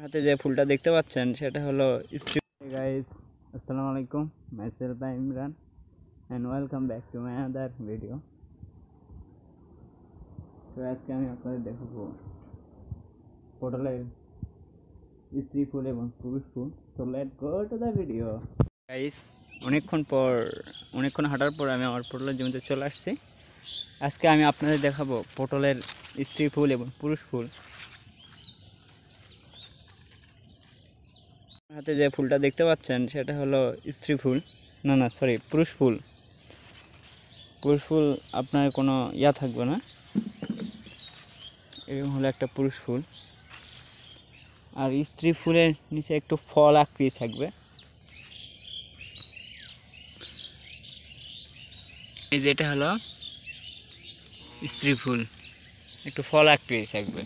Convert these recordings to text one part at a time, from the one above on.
হাতে যে ফুলটা দেখতে পাচ্ছেন সেটা হলো স্ট্রিপ গাইস। আসসালামু আলাইকুম, myself Imran and welcome back to my other video. তো আজকে আমি আপনাদের দেখাবো পটলের স্ত্রী ফুল এবং পুরুষ ফুল। So let's go to the video guys. অনেকক্ষণ হাঁটার পর আমি আমার পটলের জমিতে চলে আসছি। আজকে আমি আপনাদের দেখাবো পটলের স্ত্রী ফুল এবং পুরুষ ফুল। হাতে যে ফুলটা দেখতে পাচ্ছেন সেটা হলো স্ত্রী ফুল, না সরি পুরুষ ফুল। পুরুষ ফুল আপনার কোনো থাকবে না, এরকম হলো একটা পুরুষ ফুল। আর স্ত্রী ফুলের নিচে একটু ফল আকৃতি থাকবে। এই যে এটা হলো স্ত্রী ফুল, একটু ফল আকৃতি থাকবে।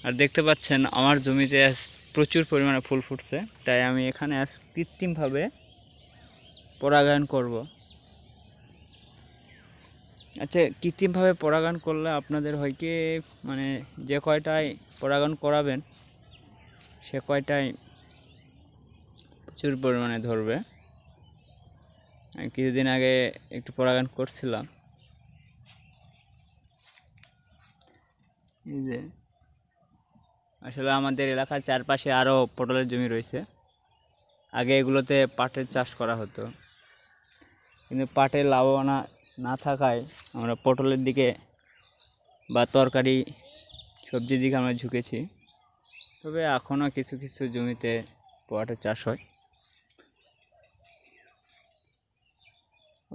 আর দেখতে পাচ্ছেন আমার জমিতে আজ প্রচুর পরিমাণে ফুল ফুটছে, তাই আমি এখানে আজ কৃত্রিমভাবে পরাগায়ন করব। আচ্ছা, কৃত্রিমভাবে পরাগায়ন করলে আপনাদের হয় কি, মানে যে কয়টায় পরাগায়ন করাবেন সে কয়টায় প্রচুর পরিমাণে ধরবে। আমি কিছুদিন আগে একটু পরাগায়ন করছিলাম। এই যে আসলে আমাদের এলাকার চারপাশে আরও পটলের জমি রয়েছে। আগে এগুলোতে পাটের চাষ করা হতো, কিন্তু পাটের লাভবান না থাকায় আমরা পটলের দিকে বা তরকারি সবজির দিকে আমরা ঝুঁকেছি। তবে এখনও কিছু কিছু জমিতে পাটের চাষ হয়।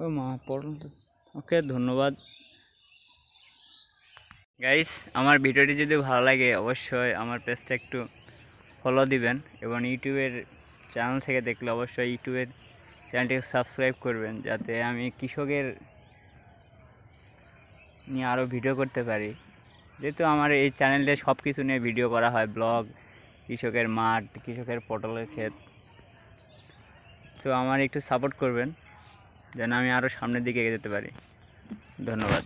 ও মা পটল, ওকে ধন্যবাদ গাইস। আমার ভিডিওটি যদি ভালো লাগে অবশ্যই আমার পেজটা একটু ফলো দিবেন, এবং ইউটিউবের চ্যানেল থেকে দেখলে অবশ্যই ইউটিউবের চ্যানেলটিকে সাবস্ক্রাইব করবেন, যাতে আমি কৃষকের নিয়ে আরও ভিডিও করতে পারি। যেহেতু আমার এই চ্যানেলে সব কিছু নিয়ে ভিডিও করা হয়, ব্লগ, কৃষকের মাঠ, কৃষকের পটলের ক্ষেত। তো আমার একটু সাপোর্ট করবেন যেন আমি আরও সামনের দিকে এগিয়ে যেতে পারি। ধন্যবাদ।